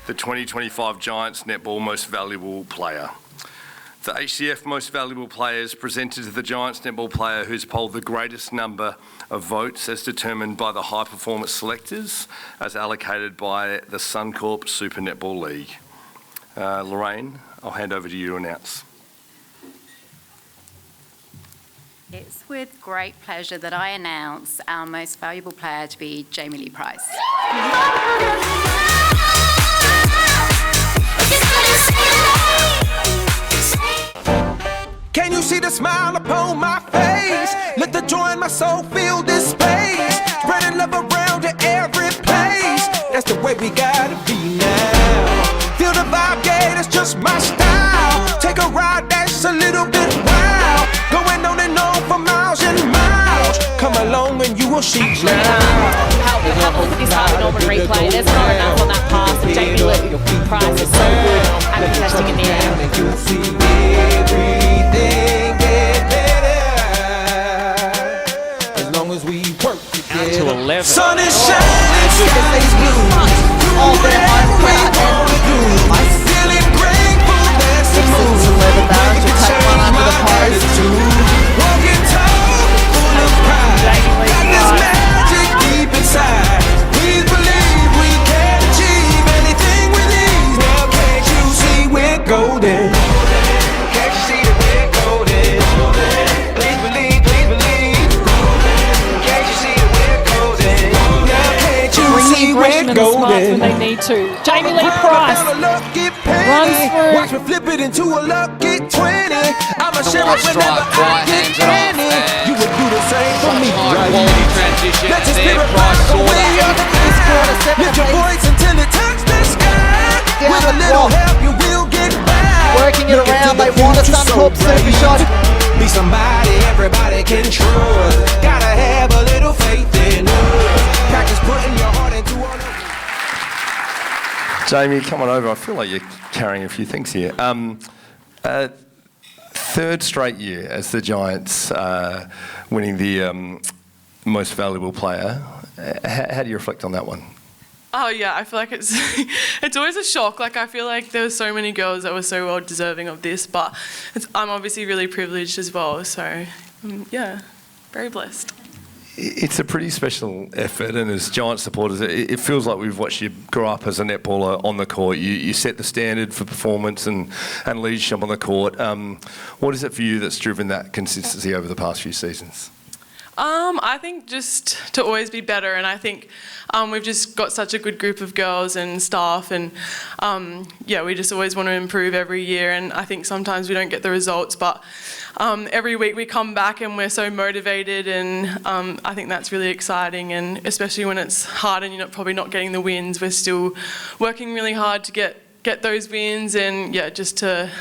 the 2025 Giants Netball Most Valuable Player. The HCF Most Valuable Player is presented to the Giants Netball player who's polled the greatest number of votes as determined by the high performance selectors as allocated by the Suncorp Super Netball League. Lorraine, I'll hand over to you to announce. It's with great pleasure that I announce our most valuable player to be Jamie Lee Price. Can you see the smile upon my face? Let the joy in my soul fill this space. Spreading love around to every place. That's the way we gotta be now. Feel the vibe, yeah, that's just my style. Take a ride, that's a little bit wild. Going on and on for miles and miles. Come along and you will see now. Have a look at this Harvey Norman replay. There's not enough on that pass. Jamie Lee Price is so good at contesting in the air. You'll see everything get better as long as we work together. To 11. Sun is shining, sky is blue. All the hard crowd and Feeling grateful, that's the mood. 11 barrels to take one under the post. Walking tall, full of pride. Got this magic deep inside. Please believe we can achieve anything with ease. Now can't you see we're golden? Can't you see that we're golden? Please believe, please believe. Can't you see that we're golden? Now can't you see we're golden? When they need to. Jamie Lee Price runs through. Watch me flip it into a lucky 20. I'm a sheriff Nice whenever drive, I get hands it off, any. and You would do the same for me, high right? quality transition Let your there. spirit Price rise saw away that. up high. Lift your voice until it touches the sky. With a little help, you will get by. Working it Look into around, the they want a future Suncorp so super bright. shot. Be somebody everybody can trust. Gotta have a little faith in us. Practice putting your heart into all. Jamie, come on over. I feel like you're carrying a few things here. Third straight year as the Giants winning the most valuable player. How do you reflect on that one? Oh yeah, I feel like it's always a shock. Like I feel like there were so many girls that were so well deserving of this, but I'm obviously really privileged as well. So yeah, very blessed. It's a pretty special effort, and as Giants supporters, it feels like we've watched you grow up as a netballer on the court. You set the standard for performance and leadership on the court. What is it for you that's driven that consistency over the past few seasons? I think just to always be better, and I think we've just got such a good group of girls and staff, and yeah, we just always want to improve every year, and I think sometimes we don't get the results, but every week we come back and we're so motivated, and I think that's really exciting, and especially when it's hard and you're probably not getting the wins, we're still working really hard to get those wins, and yeah, just to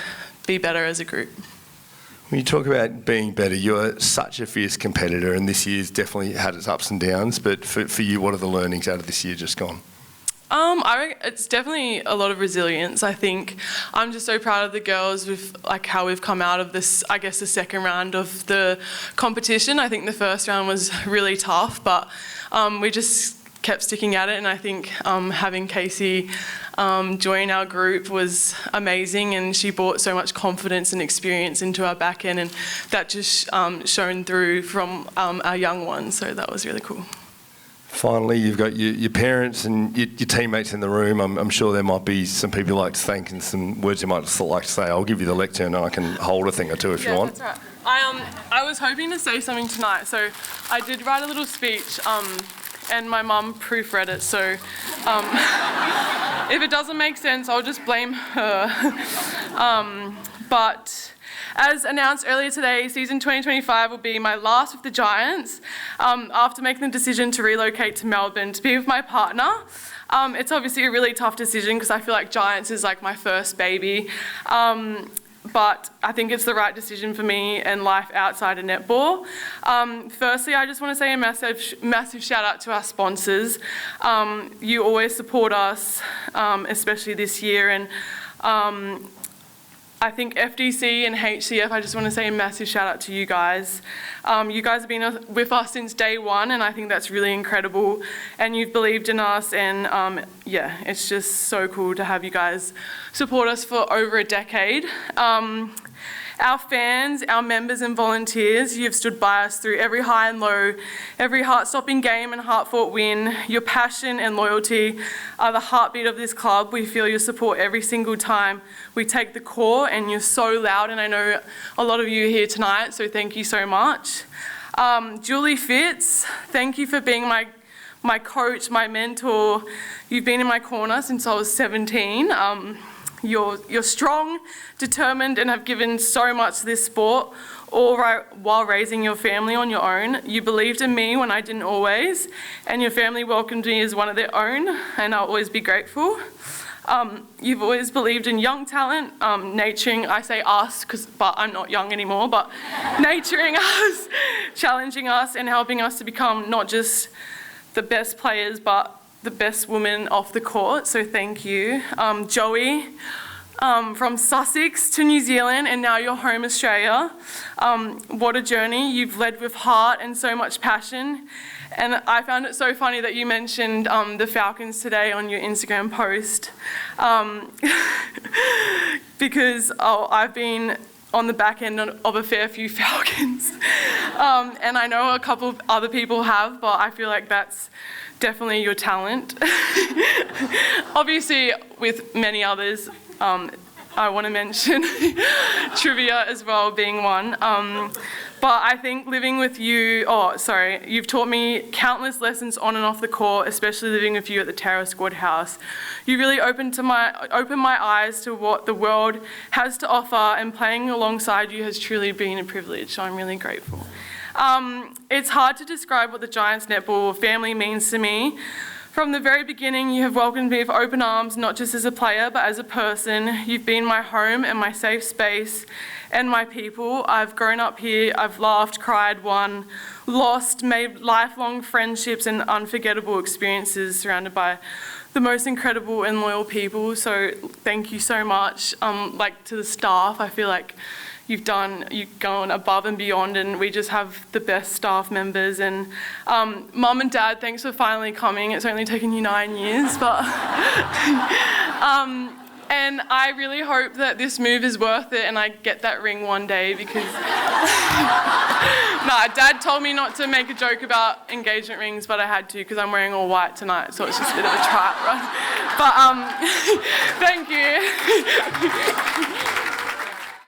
be better as a group. When you talk about being better, you're such a fierce competitor, and this year's definitely had its ups and downs, but for you, what are the learnings out of this year just gone? It's definitely a lot of resilience. I think I'm just so proud of the girls with like how we've come out of this, I guess, the second round of the competition. I think the first round was really tough, but we just kept sticking at it, and I think having Casey join our group was amazing, and she brought so much confidence and experience into our back end, and that just shone through from our young ones, so that was really cool. Finally, you've got your parents and your teammates in the room. I'm sure there might be some people you'd like to thank and some words you might like to say. I'll give you the lectern and I can hold a thing or two if you want. That's right. I was hoping to say something tonight, so I did write a little speech, and my mum proofread it, so if it doesn't make sense, I'll just blame her. But as announced earlier today, season 2025 will be my last with the Giants after making the decision to relocate to Melbourne to be with my partner. It's obviously a really tough decision because I feel like Giants is like my first baby. But I think it's the right decision for me and life outside of netball. Firstly, I just want to say a massive shout out to our sponsors. You always support us, especially this year, and I think FDC and HCF, I just want to say a massive shout out to you guys. You guys have been with us since day one, and I think that's really incredible. And you've believed in us, and yeah, it's just so cool to have you guys support us for over a decade. Our fans, our members and volunteers, you've stood by us through every high and low, every heart-stopping game and heart-fought win. Your passion and loyalty are the heartbeat of this club. We feel your support every single time we take the court, and you're so loud, and I know a lot of you are here tonight, so thank you so much. Julie Fitz, thank you for being my coach, my mentor. You've been in my corner since I was 17. You're strong, determined, and have given so much to this sport, all right, while raising your family on your own. You believed in me when I didn't always, and your family welcomed me as one of their own, and I'll always be grateful. You've always believed in young talent, nurturing, I say us, but I'm not young anymore, but nurturing us, challenging us, and helping us to become not just the best players, but the best woman off the court, so thank you. Joey, from Sussex to New Zealand, and now you're home Australia. What a journey. You've led with heart and so much passion. And I found it so funny that you mentioned the Falcons today on your Instagram post. Because I've been on the back end of a fair few Falcons. And I know a couple of other people have, but I feel like that's definitely your talent. Obviously, with many others, I want to mention trivia as well being one. But I think living with you, you've taught me countless lessons on and off the court, especially living with you at the Terra Squad House. You really opened my eyes to what the world has to offer, and playing alongside you has truly been a privilege, so I'm really grateful. It's hard to describe what the Giants netball family means to me. From the very beginning, you have welcomed me with open arms, not just as a player, but as a person. You've been my home and my safe space and my people. I've grown up here, I've laughed, cried, won, lost, made lifelong friendships and unforgettable experiences surrounded by the most incredible and loyal people. So thank you so much. To the staff, I feel like you've gone above and beyond, and we just have the best staff members. And Mum and Dad, thanks for finally coming. It's only taken you 9 years, but and I really hope that this move is worth it and I get that ring one day, because Dad told me not to make a joke about engagement rings, but I had to because I'm wearing all white tonight, so it's just a bit of a try run. But thank you.